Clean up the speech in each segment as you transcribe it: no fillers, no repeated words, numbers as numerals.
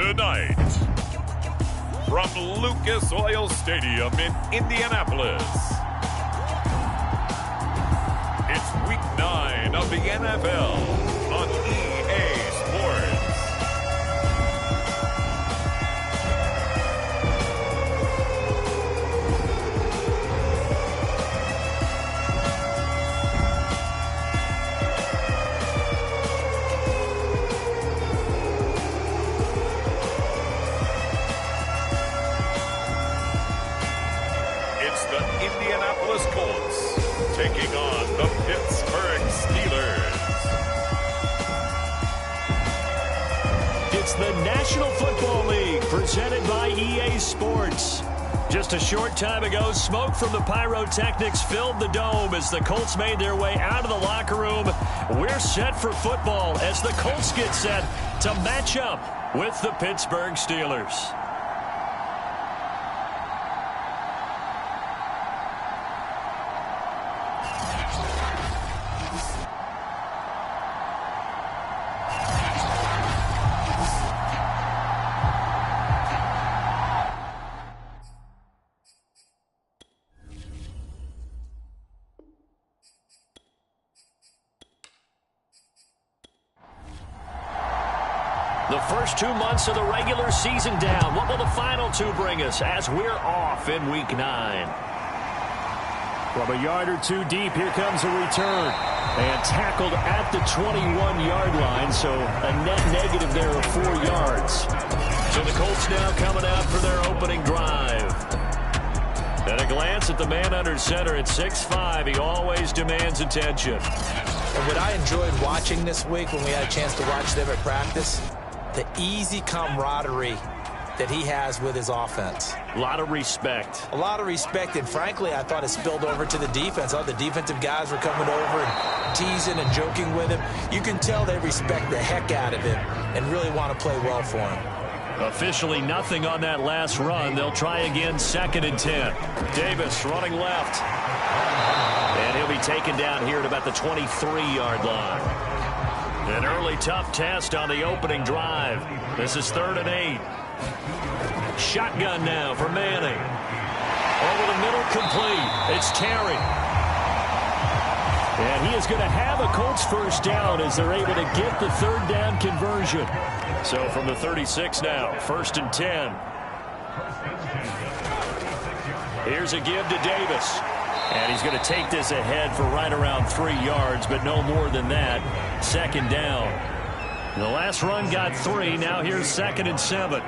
Tonight, from Lucas Oil Stadium in Indianapolis, it's Week 9 of the NFL on EA Sports. Indianapolis Colts taking on the Pittsburgh Steelers. It's the National Football League presented by EA Sports. Just a short time ago, smoke from the pyrotechnics filled the dome as the Colts made their way out of the locker room. We're set for football as the Colts get set to match up with the Pittsburgh Steelers. The first 2 months of the regular season down. What will the final two bring us as we're off in Week 9? From a yard or two deep, here comes a return. And tackled at the 21-yard line, so a net negative there of 4 yards. So the Colts now coming out for their opening drive. And a glance at the man under center at 6'5", he always demands attention. And what I enjoyed watching this week when we had a chance to watch them at practice, the easy camaraderie that he has with his offense. A lot of respect. A lot of respect, and frankly, I thought it spilled over to the defense. All the defensive guys were coming over and teasing and joking with him. You can tell they respect the heck out of him and really want to play well for him. Officially nothing on that last run. They'll try again, 2nd and 10. Davis running left. And he'll be taken down here at about the 23-yard line. An early tough test on the opening drive. This is 3rd and 8. Shotgun now for Manning. Over the middle, complete. It's Terry. And he is going to have a Colts first down as they're able to get the 3rd down conversion. So from the 36 now, 1st and 10. Here's a give to Davis. And he's going to take this ahead for right around 3 yards, but no more than that. 2nd down. The last run got 3. Now here's 2nd and 7.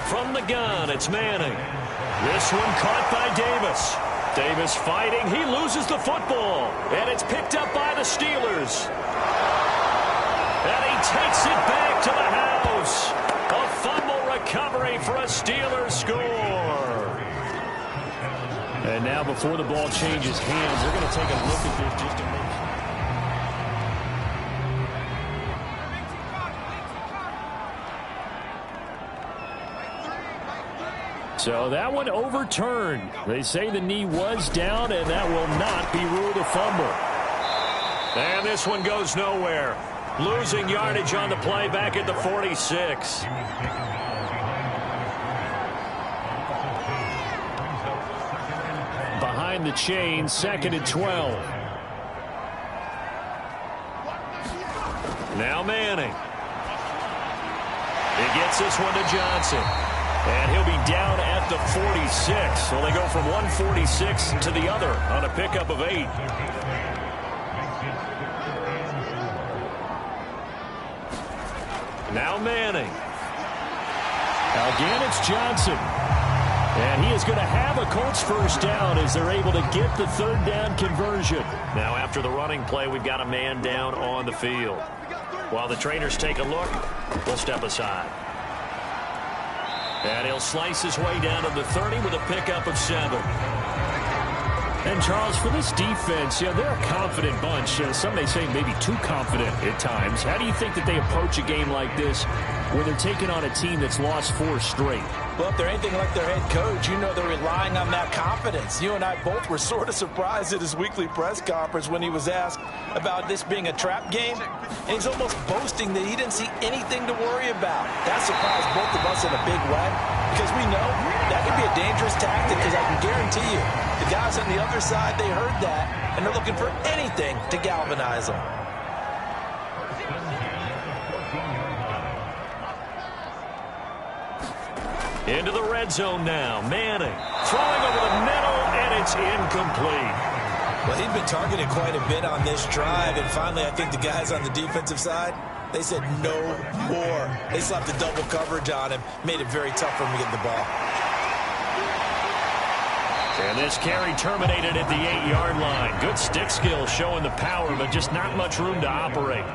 From the gun, it's Manning. This one caught by Davis. Davis fighting. He loses the football. And it's picked up by the Steelers. And he takes it back to the house. A fumble recovery for a Steelers score. And now before the ball changes hands, they're going to take a look at this just to make sure. So that one overturned. They say the knee was down, and that will not be ruled a fumble. And this one goes nowhere. Losing yardage on the play back at the 46. Behind the chain, 2nd and 12. Now Manning. He gets this one to Johnson. And he'll be down at the 46. So they go from 146 to the other on a pickup of 8. Now Manning. Again, it's Johnson. And he is going to have a Colts first down as they're able to get the 3rd down conversion. Now after the running play, we've got a man down on the field. While the trainers take a look, we'll step aside. And he'll slice his way down to the 30 with a pickup of 7. And, Charles, for this defense, they're a confident bunch. Some may say maybe too confident at times. How do you think that they approach a game like this when they're taking on a team that's lost 4 straight? Well, if they're anything like their head coach, they're relying on that confidence. You and I both were sort of surprised at his weekly press conference when he was asked about this being a trap game. And he's almost boasting that he didn't see anything to worry about. That surprised both of us in a big way because we know that could be a dangerous tactic because I can guarantee you the guys on the other side, they heard that, and they're looking for anything to galvanize them. Into the red zone now. Manning throwing over the middle, and it's incomplete. Well, he'd been targeted quite a bit on this drive, and finally I think the guys on the defensive side, they said no more. They slapped a double coverage on him, made it very tough for him to get the ball. And this carry terminated at the 8-yard line. Good stick skill showing the power, but just not much room to operate.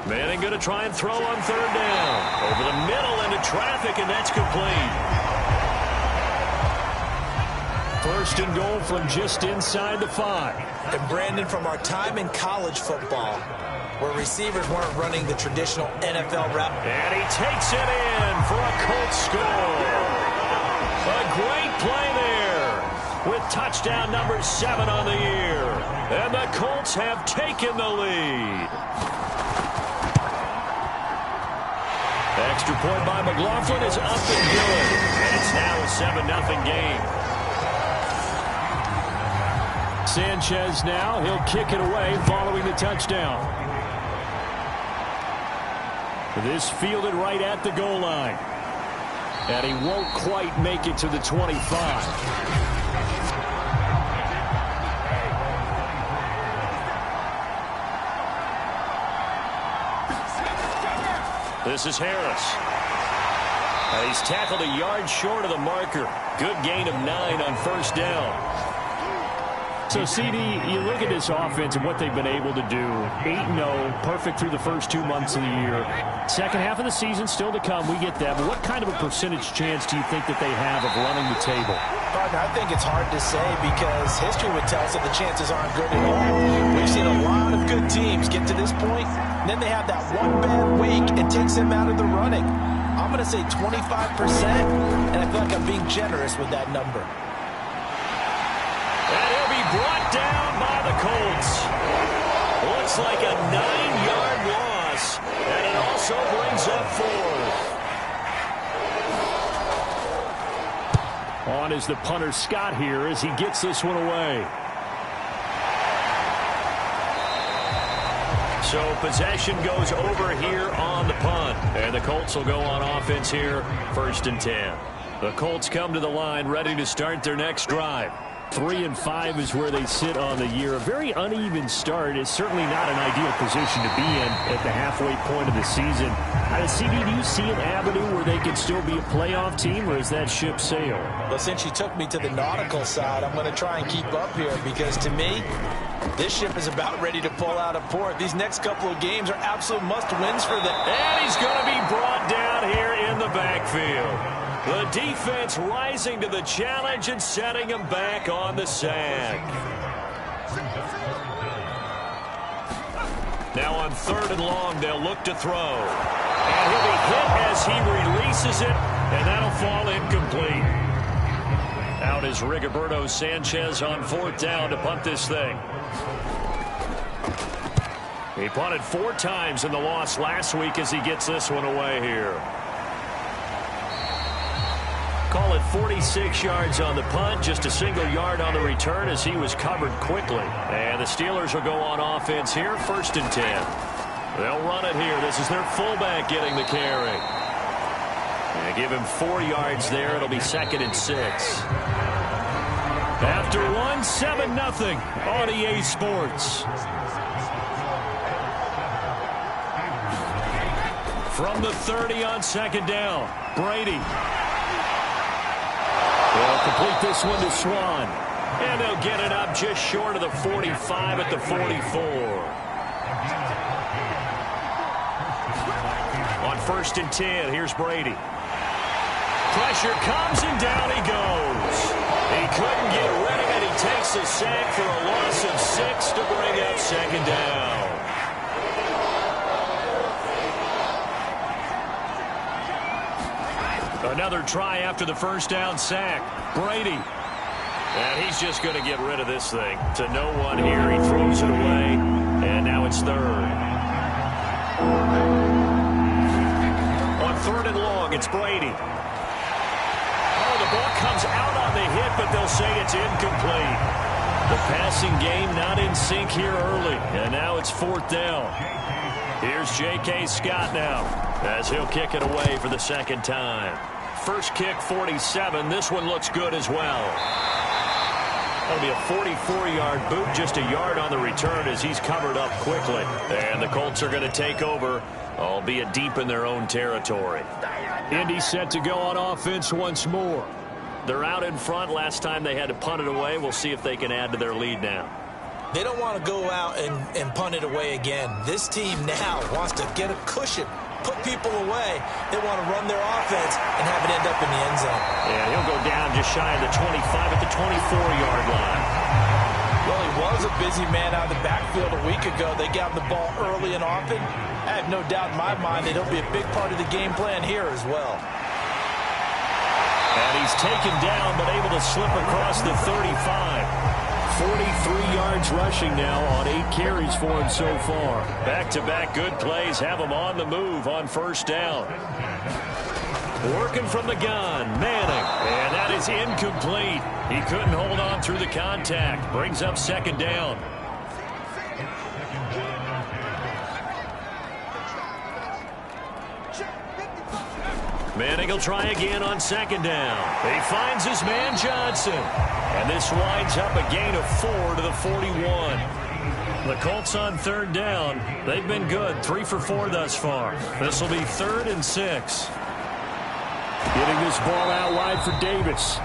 Manning going to try and throw on 3rd down. Over the middle into traffic, and that's complete. 1st and goal from just inside the 5. And Brandon, from our time in college football, where receivers weren't running the traditional NFL route. And he takes it in for a Colts score. A great play there with touchdown number 7 on the year. And the Colts have taken the lead. Extra point by McLaughlin is up and good. And it's now a 7-0 game. Sanchez now, he'll kick it away following the touchdown. This fielded right at the goal line. And he won't quite make it to the 25. This is Harris. He's tackled a yard short of the marker. Good gain of 9 on 1st down. So, CD, you look at this offense and what they've been able to do. 8-0, perfect through the first 2 months of the year. Second half of the season still to come. We get that. But what kind of a percentage chance do you think that they have of running the table? Partner, I think it's hard to say because history would tell us that the chances aren't good at all. We've seen a lot of good teams get to this point, and then they have that one bad week and takes them out of the running. I'm going to say 25%, and I feel like I'm being generous with that number. And he'll be brought down by the Colts. Looks like a 9-yard loss, and it also brings up 4th. On is the punter Scott here as he gets this one away. So possession goes over here on the punt. And the Colts will go on offense here, 1st and 10. The Colts come to the line ready to start their next drive. 3-5 is where they sit on the year. A very uneven start. It's certainly not an ideal position to be in at the halfway point of the season. CD, do you see an avenue where they could still be a playoff team, or is that ship sailed? Well, since you took me to the nautical side, I'm going to try and keep up here because, to me, this ship is about ready to pull out of port. These next couple of games are absolute must-wins for them. And he's going to be brought down here in the backfield. The defense rising to the challenge and setting him back on the sack. Now on 3rd and long, they'll look to throw. And he'll be hit as he releases it, and that'll fall incomplete. Out is Rigoberto Sanchez on 4th down to punt this thing. He punted 4 times in the loss last week as he gets this one away here. Call it 46 yards on the punt, just a single yard on the return as he was covered quickly. And the Steelers will go on offense here, 1st and 10. They'll run it here. This is their fullback getting the carry. And give him 4 yards there. It'll be 2nd and 6. After 1, 7-0 on EA Sports. From the 30 on 2nd down, Brady. They'll complete this one to Swan. And they'll get it up just short of the 45 at the 44. On 1st and 10, here's Brady. pressure comes, and down he goes. He couldn't get rid of it. He takes a sack for a loss of 6 to bring up second down. Another try after the first down sack. Brady. And he's just going to get rid of this thing. To no one here. He throws it away. And now it's third. On third and long, it's Brady. Oh, the ball comes out on the hit, but they'll say it's incomplete. The passing game not in sync here early. And now it's fourth down. Here's J.K. Scott now, as he'll kick it away for the second time. First kick, 47. This one looks good as well. That'll be a 44-yard boot, just a yard on the return as he's covered up quickly. And the Colts are going to take over, albeit deep in their own territory. Indy set to go on offense once more. They're out in front. Last time they had to punt it away. We'll see if they can add to their lead now. They don't want to go out and punt it away again. This team now wants to get a cushion, put people away. They want to run their offense and have it end up in the end zone. Yeah, he'll go down just shy of the 25 at the 24-yard line. Well, he was a busy man out of the backfield a week ago. They got him the ball early and often. I have no doubt in my mind that he'll be a big part of the game plan here as well. And he's taken down but able to slip across the 35. 43 yards rushing now on 8 carries for him so far. Back-to-back good plays have him on the move on first down. Working from the gun, Manning. And that is incomplete. He couldn't hold on through the contact. Brings up second down. Manning will try again on second down. He finds his man Johnson. And this winds up a gain of 4 to the 41. The Colts on third down. They've been good. 3 for 4 thus far. This will be 3rd and 6. Getting this ball out wide for Davis.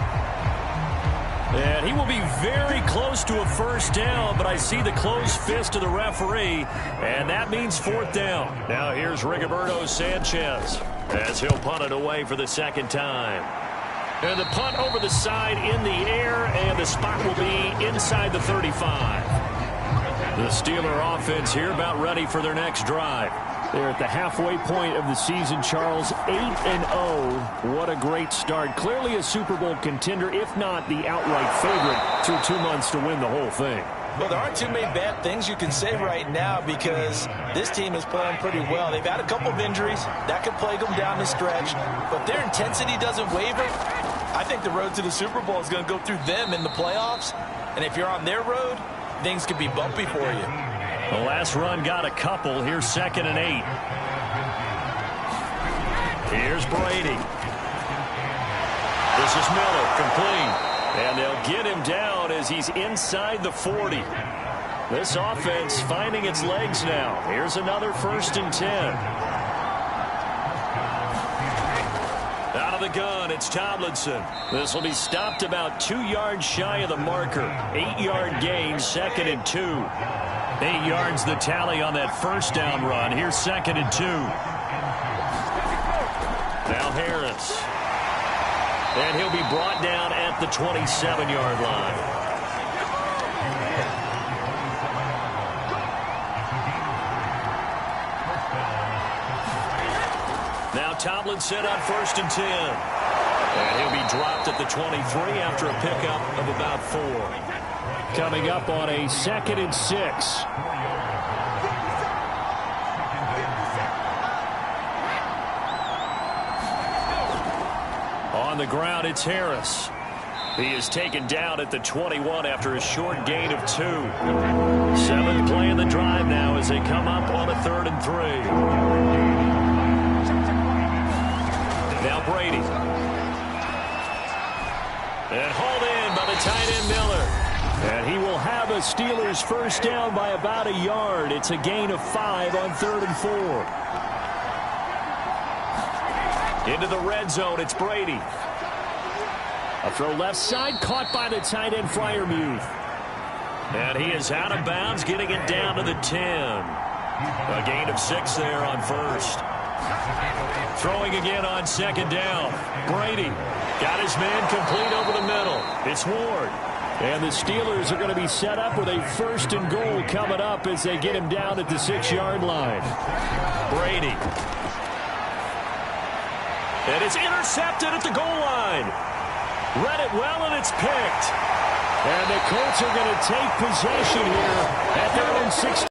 And he will be very close to a first down, but I see the closed fist of the referee, and that means 4th down. Now here's Rigoberto Sanchez as he'll punt it away for the second time. And the punt over the side in the air, and the spot will be inside the 35. The Steeler offense here about ready for their next drive. They're at the halfway point of the season, Charles, 8-0. What a great start. Clearly a Super Bowl contender, if not the outright favorite, through 2 months to win the whole thing. Well, there aren't too many bad things you can say right now because this team is playing pretty well. They've had a couple of injuries. That could plague them down the stretch. But their intensity doesn't waver. I think the road to the Super Bowl is going to go through them in the playoffs. And if you're on their road, things could be bumpy for you. The last run got a couple. Here's 2nd and 8. Here's Brady. This is Miller, complete. And they'll get him down as he's inside the 40. This offense finding its legs now. Here's another 1st and 10. Out of the gun, it's Tomlinson. This will be stopped about 2 yards shy of the marker. 8-yard gain, 2nd and 2. 8 yards the tally on that first down run. Here's 2nd and 2. Now Harris. And he'll be brought down at the 27-yard line. Now Tomlinson on 1st and 10. And he'll be dropped at the 23 after a pickup of about 4. Coming up on a 2nd and 6. On the ground, it's Harris. He is taken down at the 21 after a short gain of 2. 7th play in the drive now as they come up on a 3rd and 3. Now Brady. And hauled in by the tight end Miller. And he will have a Steelers first down by about a yard. It's a gain of 5 on 3rd and 4. Into the red zone, it's Brady. A throw left side, caught by the tight end Freiermuth. And he is out of bounds, getting it down to the 10. A gain of 6 there on 1st. Throwing again on second down. Brady got his man complete over the middle. It's Ward. And the Steelers are going to be set up with a 1st and goal coming up as they get him down at the 6-yard line. Brady. And it's intercepted at the goal line. Read it well, and it's picked. And the Colts are going to take possession here at their own 16.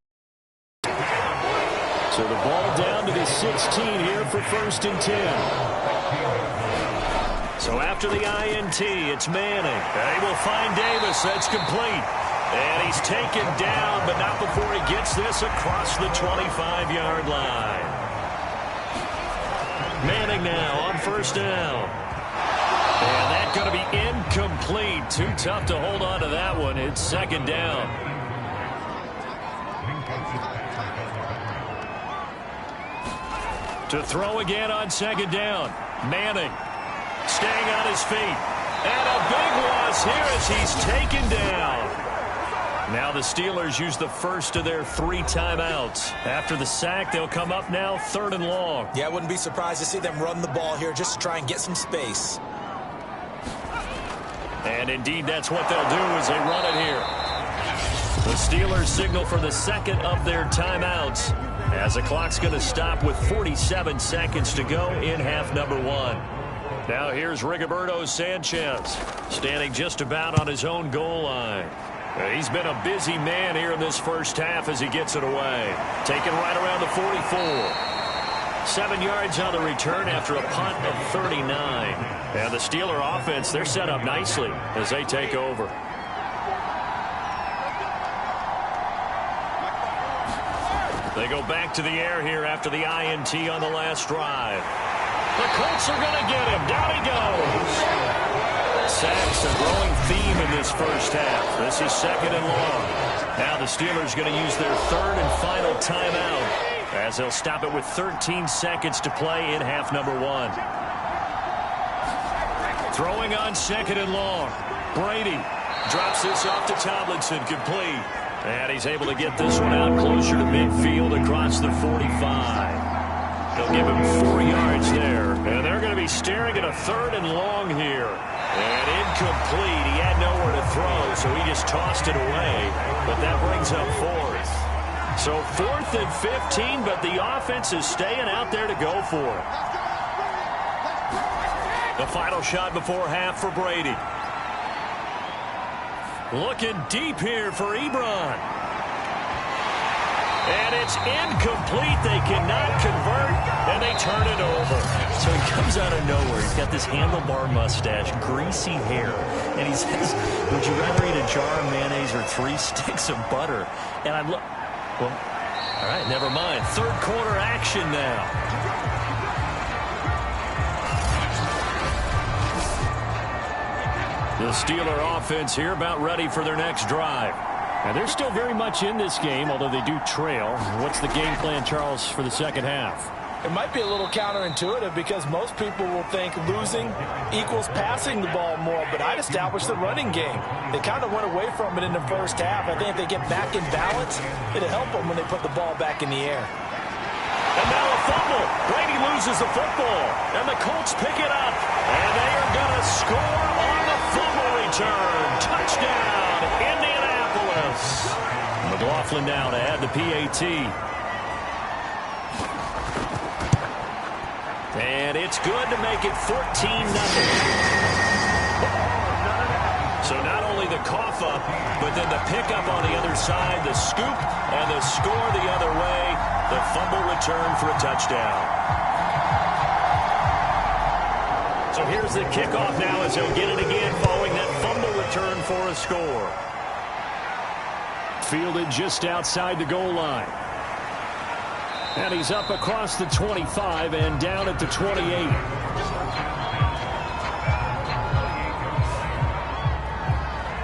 So the ball down to the 16 here for 1st and 10. So after the INT, it's Manning. They will find Davis. That's complete. And he's taken down, but not before he gets this across the 25-yard line. Manning now on 1st down. And that's going to be incomplete. Too tough to hold on to that one. It's 2nd down. To throw again on 2nd down. Manning staying on his feet. And a big loss here as he's taken down. Now the Steelers use the first of their 3 timeouts. After the sack, they'll come up now 3rd and long. Yeah, I wouldn't be surprised to see them run the ball here just to try and get some space. And indeed, that's what they'll do as they run it here. The Steelers signal for the 2nd of their timeouts as the clock's going to stop with 47 seconds to go in half number 1. Now here's Rigoberto Sanchez standing just about on his own goal line. He's been a busy man here in this first half as he gets it away. Taken right around the 44. 7 yards on the return after a punt of 39. And the Steeler offense, they're set up nicely as they take over. They go back to the air here after the INT on the last drive. The Colts are going to get him. Down he goes. Sacks, a growing theme in this first half. This is 2nd and long. Now the Steelers going to use their 3rd and final timeout as they'll stop it with 13 seconds to play in half number 1. Throwing on 2nd and long. Brady drops this off to Tomlinson, complete. And he's able to get this one out closer to midfield across the 45. They'll give him 4 yards there. And they're going to be staring at a 3rd and long here. And incomplete. He had nowhere to throw, so he just tossed it away. But that brings up 4th. So 4th and 15, but the offense is staying out there to go for it. The final shot before half for Brady. Looking deep here for Ebron. And it's incomplete. They cannot convert, and they turn it over. So he comes out of nowhere. He's got this handlebar mustache, greasy hair, and he says, would you rather eat a jar of mayonnaise or 3 sticks of butter? And I'm well, all right, never mind. 3rd quarter action now. The Steeler offense here about ready for their next drive. And they're still very much in this game, although they do trail. What's the game plan, Charles, for the 2nd half? It might be a little counterintuitive because most people will think losing equals passing the ball more, but I'd establish the running game. They kind of went away from it in the first half. I think if they get back in balance, it'll help them when they put the ball back in the air. And now a fumble. Brady loses the football, and the Colts pick it up. And they are going to score on the fumble return. Touchdown, Indianapolis. McLaughlin now to add the PAT. And it's good to make it 14-0. So not only the cough up, but then the pickup on the other side, the scoop, and the score the other way, the fumble return for a touchdown. So here's the kickoff now as he'll get it again following that fumble return for a score. Fielded just outside the goal line. And he's up across the 25 and down at the 28.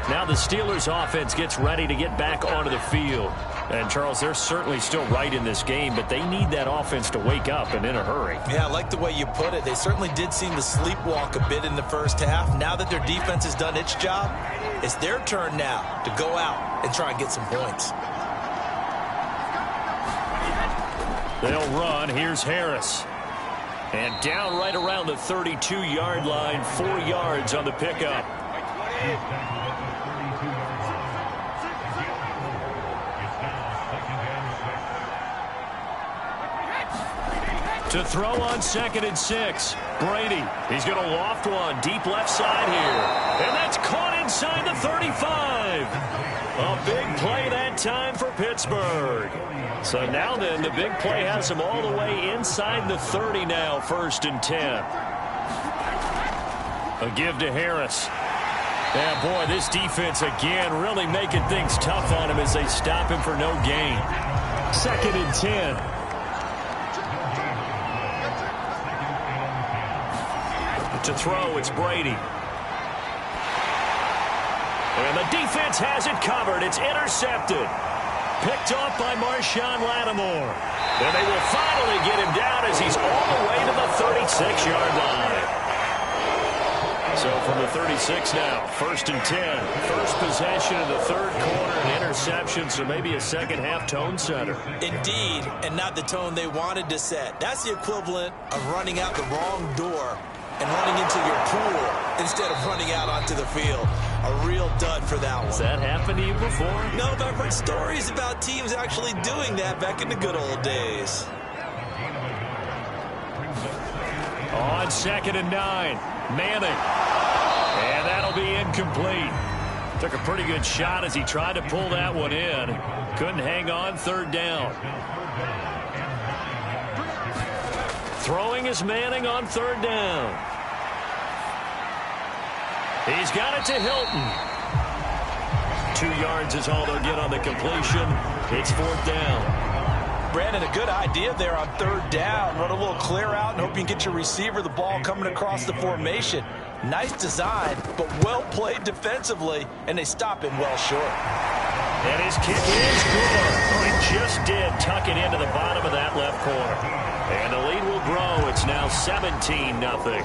Now the Steelers offense gets ready to get back onto the field. And, Charles, they're certainly still right in this game, but they need that offense to wake up and in a hurry. Yeah, I like the way you put it. They certainly did seem to sleepwalk a bit in the first half. Now that their defense has done its job, it's their turn now to go out and try and get some points. They'll run. Here's Harris. And down right around the 32-yard line, 4 yards on the pickup. To throw on 2nd and 6. Brady, he's going to loft one deep left side here. And that's caught inside the 35. A big play that time for Pittsburgh. So now then, the big play has him all the way inside the 30 now, 1st and 10. A give to Harris. Yeah, boy, this defense again really making things tough on him as they stop him for no gain. 2nd and 10. To throw, it's Brady. And the defense has it covered. It's intercepted. Picked off by Marshawn Lattimore. And they will finally get him down as he's all the way to the 36-yard line. So from the 36 now, 1st and 10. First possession of the 3rd quarter, an interception, so maybe a second-half tone setter. Indeed, and not the tone they wanted to set. That's the equivalent of running out the wrong door and running into your pool instead of running out onto the field. A real dud for that one. Has that happened to you before? No, but I've heard stories about teams actually doing that back in the good old days. On 2nd and 9, Manning. And that'll be incomplete. Took a pretty good shot as he tried to pull that one in. Couldn't hang on, 3rd down. Throwing is Manning on 3rd down. He's got it to Hilton. 2 yards is all they'll get on the completion. It's 4th down. Brandon, a good idea there on 3rd down. Run a little clear out and hope you can get your receiver the ball coming across the formation. Nice design, but well played defensively, and they stop him well short. And his kick is good. Oh, he just did tuck it into the bottom of that left corner. And the lead will grow. It's now 17-0.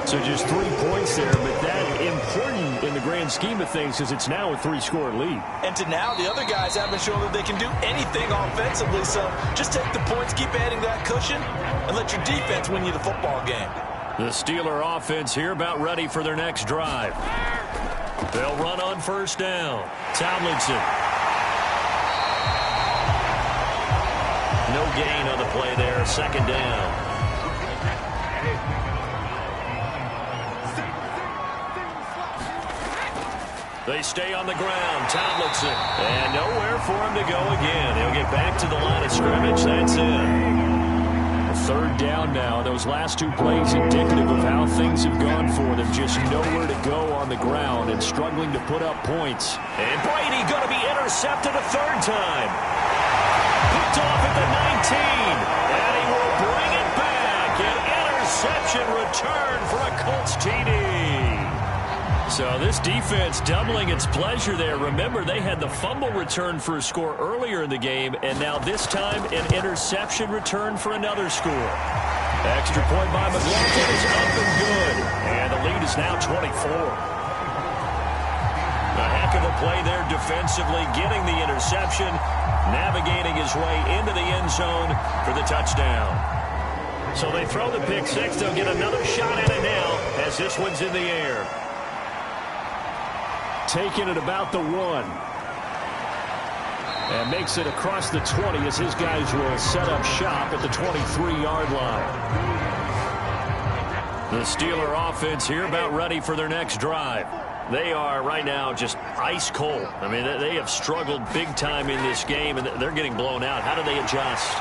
So just 3 points there, but that important in the grand scheme of things because it's now a 3-score lead. And to now, the other guys haven't shown that they can do anything offensively, so just take the points, keep adding that cushion, and let your defense win you the football game. The Steeler offense here about ready for their next drive. They'll run on 1st down. Tomlinson. No gain on the play there. 2nd down. They stay on the ground. Tomlinson. And nowhere for him to go again. He'll get back to the line of scrimmage. That's it. 3rd down now. Those last 2 plays indicative of how things have gone for them. Just nowhere to go on the ground and struggling to put up points. And Brady going to be intercepted a 3rd time. Picked off at the 19. And he will bring it back. An interception return for a Colts TD. So this defense doubling its pleasure there. Remember, they had the fumble return for a score earlier in the game, and now this time an interception return for another score. Extra point by McLaughlin is up and good, and the lead is now 24. A heck of a play there defensively, getting the interception, navigating his way into the end zone for the touchdown. So they throw the pick six. They'll get another shot at it now as this one's in the air. Taking it about the 1. And makes it across the 20 as his guys will set up shop at the 23-yard line. The Steeler offense here about ready for their next drive. They are right now just ice cold. I mean, they have struggled big time in this game, and they're getting blown out. How do they adjust?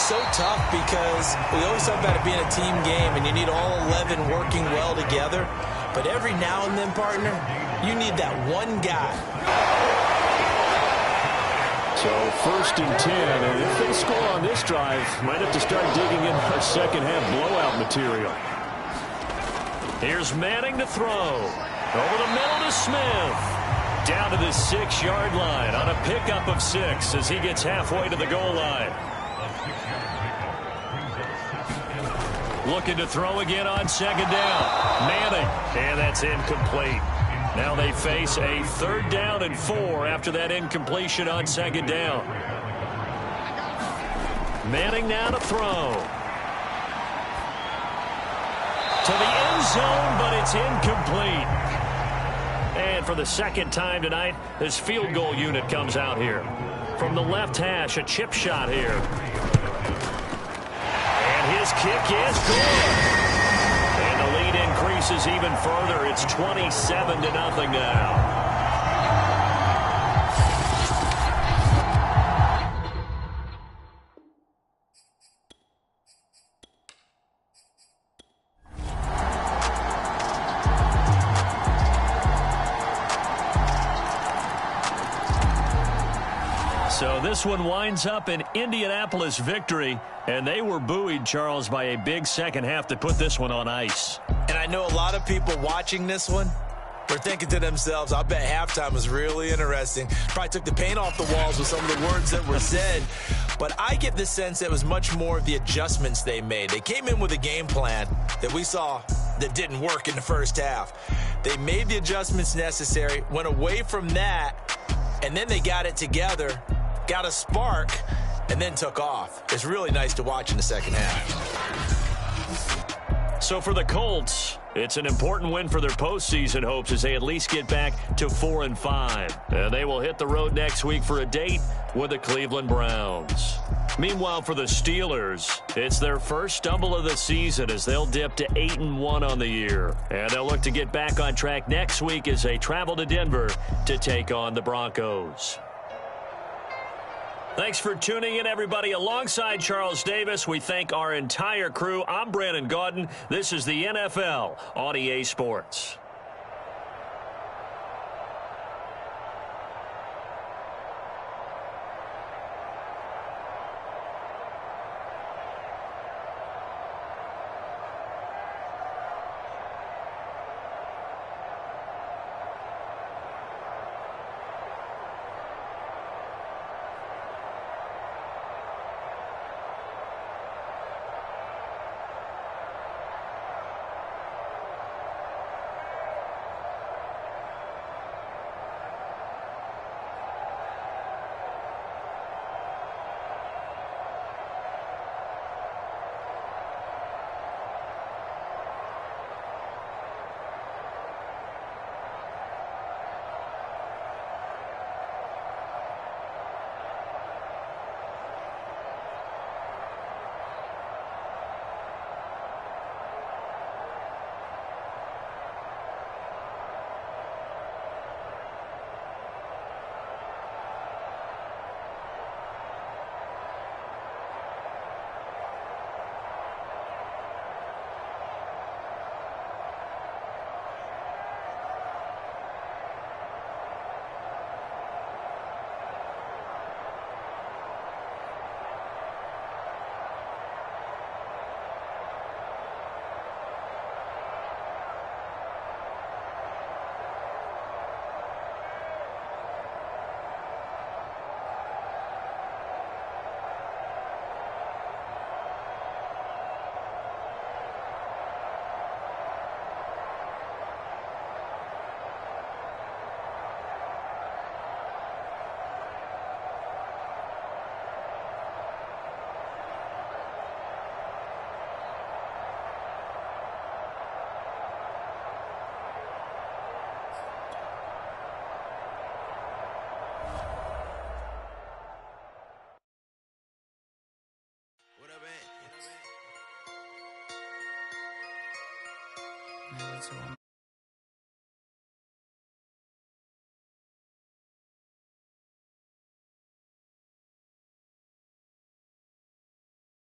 So tough because we always talk about it being a team game, and you need all 11 working well together. But every now and then, partner, you need that one guy. So 1st and 10, and if they score on this drive, might have to start digging in our second-half blowout material. Here's Manning to throw. Over the middle to Smith. Down to the 6-yard line on a pickup of 6 as he gets halfway to the goal line. Looking to throw again on 2nd down. Manning, and that's incomplete. Now they face a 3rd down and 4 after that incompletion on 2nd down. Manning now to throw. To the end zone, but it's incomplete. And for the second time tonight, this field goal unit comes out here. From the left hash, a chip shot here. And his kick is good. And the lead increases even further. It's 27-0 now. So this one winds up an Indianapolis victory, and they were buoyed, Charles, by a big second half to put this one on ice. And I know a lot of people watching this one were thinking to themselves, I bet halftime was really interesting. Probably took the paint off the walls with some of the words that were said. But I get the sense that it was much more of the adjustments they made. They came in with a game plan that we saw that didn't work in the first half. They made the adjustments necessary, went away from that, and then they got it together, got a spark, and then took off. It's really nice to watch in the second half. So for the Colts, it's an important win for their postseason hopes as they at least get back to 4-5. And they will hit the road next week for a date with the Cleveland Browns. Meanwhile, for the Steelers, it's their first stumble of the season as they'll dip to 8-1 on the year. And they'll look to get back on track next week as they travel to Denver to take on the Broncos. Thanks for tuning in, everybody. Alongside Charles Davis, we thank our entire crew. I'm Brandon Gaudin. This is the NFL on EA Sports. What up, man?